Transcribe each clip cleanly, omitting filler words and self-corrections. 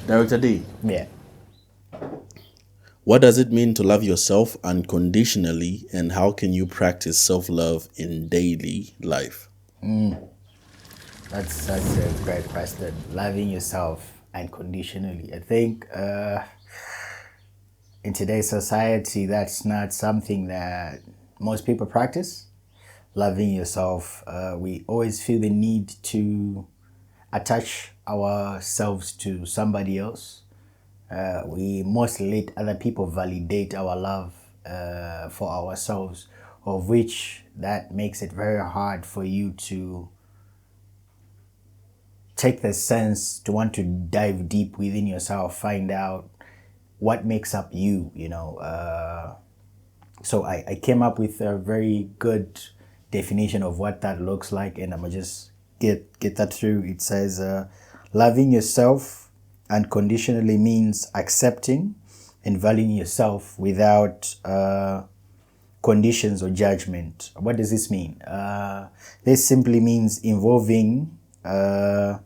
Director D, Yeah. what does it mean to love yourself unconditionally, and how can you practice self-love in daily life? That's a great question. Loving yourself unconditionally. I think in today's society, that's not something that most people practice. Loving yourself, we always feel the need to attach ourselves to somebody else. We must let other people validate our love for ourselves, of which that makes it very hard for you to take the sense to want to dive deep within yourself, find out what makes up you. So I came up with a very good definition of what that looks like, and I'm gonna just get that through. It says, loving yourself unconditionally means accepting and valuing yourself without conditions or judgment. What does this mean? This simply means involving the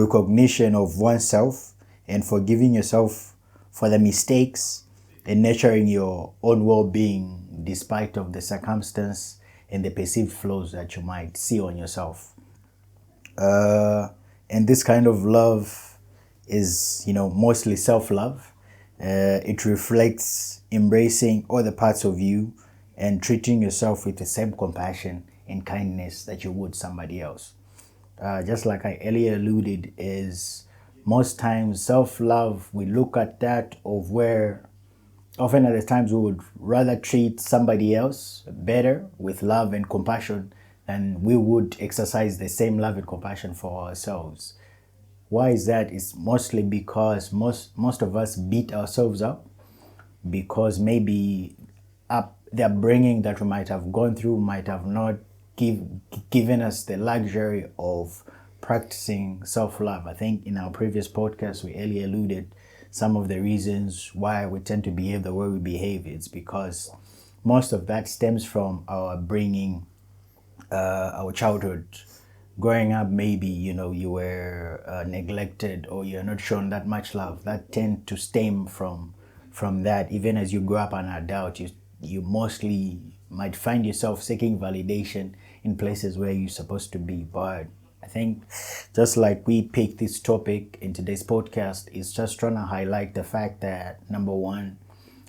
recognition of oneself and forgiving yourself for the mistakes and nurturing your own well-being despite of the circumstance and the perceived flaws that you might see on yourself. And this kind of love is, mostly self-love. It reflects embracing all the parts of you and treating yourself with the same compassion and kindness that you would somebody else. Just like I earlier alluded, is most times self-love, we look at that of where often at the times we would rather treat somebody else better with love and compassion than we would exercise the same love and compassion for ourselves. Why is that? It's mostly because most of us beat ourselves up because maybe the upbringing that we might have gone through might have not given us the luxury of practicing self-love. I think in our previous podcast we earlier alluded some of the reasons why we tend to behave the way we behave. It's because most of that stems from our bringing, our childhood. Growing up, maybe you were neglected or you're not shown that much love. That tend to stem from that. Even as you grow up an adult, you mostly might find yourself seeking validation in places where you're supposed to be. But I think just like we picked this topic in today's podcast, is just trying to highlight the fact that number one,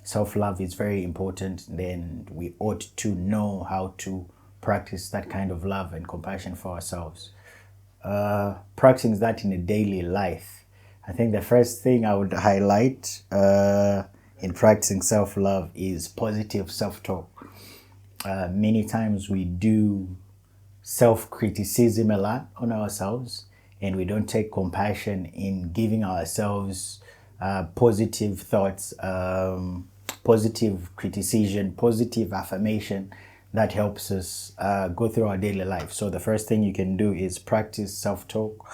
self-love is very important. Then we ought to know how to practice that kind of love and compassion for ourselves. Practicing that in a daily life. I think the first thing I would highlight in practicing self-love is positive self-talk. Many times we do self-criticism a lot on ourselves, and we don't take compassion in giving ourselves positive thoughts, positive criticism, positive affirmation that helps us go through our daily life. So the first thing you can do is practice self-talk.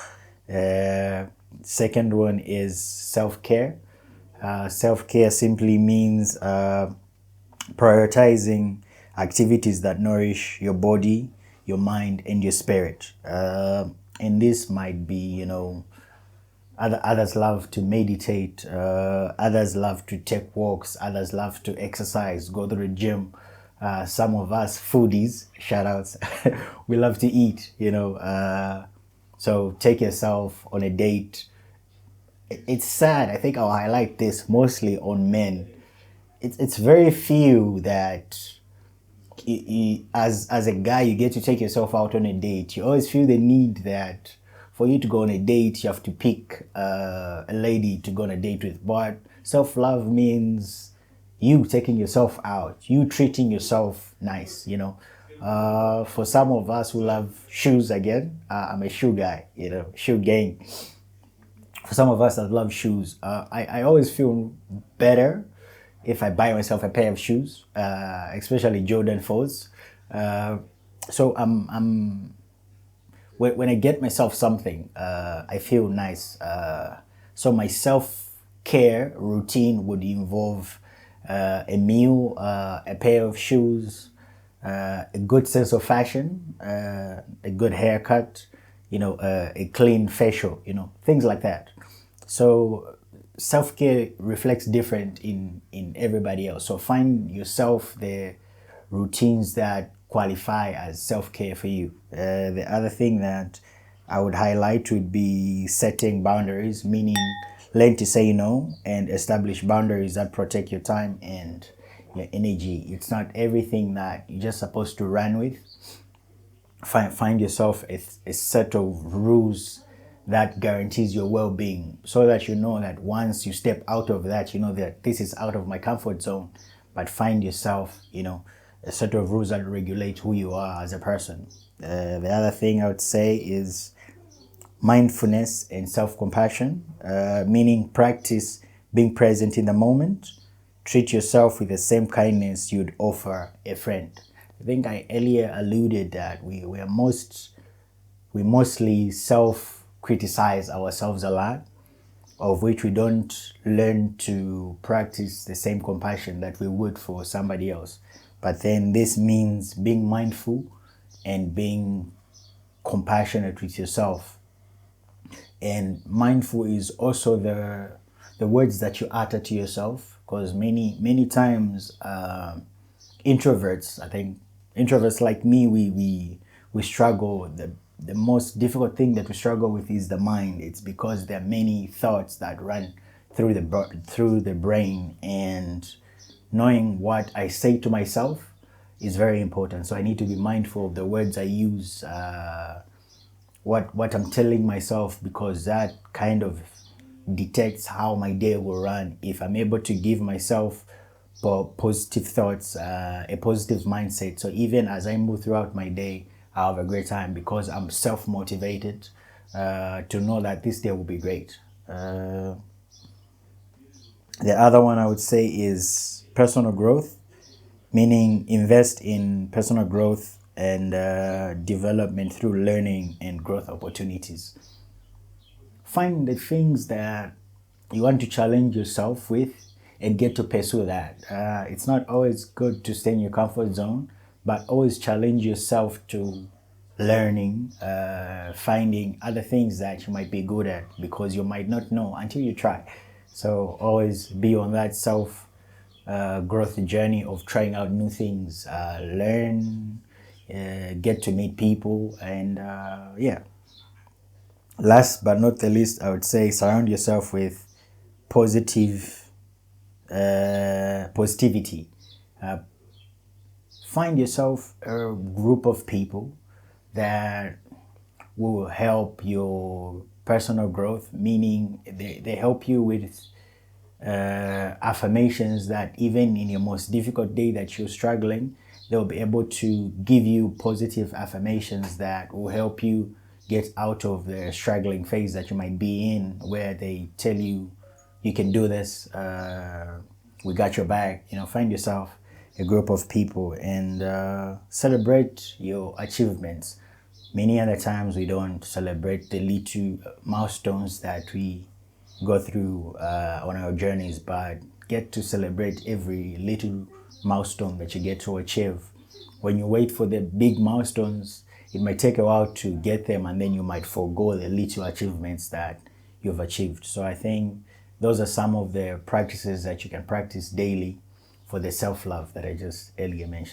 Second one is self-care. Self-care simply means prioritizing activities that nourish your body, your mind, and your spirit. And this might be, others love to meditate, others love to take walks, others love to exercise, go to the gym. Some of us foodies, shout outs, we love to eat, so take yourself on a date. It's sad, I think I'll highlight this mostly on men. It's very few that as a guy you get to take yourself out on a date. You always feel the need that for you to go on a date you have to pick a lady to go on a date with. But self-love means you taking yourself out, you treating yourself nice. For some of us who love shoes, again, I'm a shoe guy, shoe gang. For some of us that love shoes, I always feel better if I buy myself a pair of shoes, especially Jordan 4s. So when I get myself something, I feel nice. So my self-care routine would involve a meal, a pair of shoes, a good sense of fashion, a good haircut, a clean facial, things like that. So self-care reflects different in everybody else. So find yourself the routines that qualify as self-care for you. The other thing that I would highlight would be setting boundaries, meaning learn to say no and establish boundaries that protect your time and your energy. It's not everything that you're just supposed to run with. Find yourself a set of rules that guarantees your well-being, so that you know that once you step out of that, you know that this is out of my comfort zone. But find yourself, a set of rules that regulate who you are as a person. The other thing I would say is mindfulness and self-compassion, meaning practice being present in the moment. Treat yourself with the same kindness you'd offer a friend. I think I earlier alluded that we mostly self-criticize ourselves a lot, of which we don't learn to practice the same compassion that we would for somebody else. But then this means being mindful and being compassionate with yourself. And mindful is also the words that you utter to yourself, because many times introverts, I think introverts like me, we struggle. The most difficult thing that we struggle with is the mind. It's because there are many thoughts that run through the brain, and knowing what I say to myself is very important. So I need to be mindful of the words I use, what I'm telling myself, because that kind of detects how my day will run. If I'm able to give myself positive thoughts, a positive mindset, so even as I move throughout my day, I'll have a great time because I'm self-motivated to know that this day will be great. The other one I would say is personal growth, meaning invest in personal growth and development through learning and growth opportunities. Find the things that you want to challenge yourself with and get to pursue that. It's not always good to stay in your comfort zone, but always challenge yourself to learning, finding other things that you might be good at, because you might not know until you try. So always be on that self growth journey of trying out new things, learn, get to meet people, and yeah. Last but not the least, I would say surround yourself with positivity. Find yourself a group of people that will help your personal growth, meaning they help you with affirmations that even in your most difficult day that you're struggling, they'll be able to give you positive affirmations that will help you get out of the struggling phase that you might be in, where they tell you you can do this, we got your back. Find yourself a group of people and celebrate your achievements. Many other times we don't celebrate the little milestones that we go through on our journeys, but get to celebrate every little milestone that you get to achieve. When you wait for the big milestones, it might take a while to get them, and then you might forego the little achievements that you've achieved. So I think those are some of the practices that you can practice daily for the self-love that I just earlier mentioned.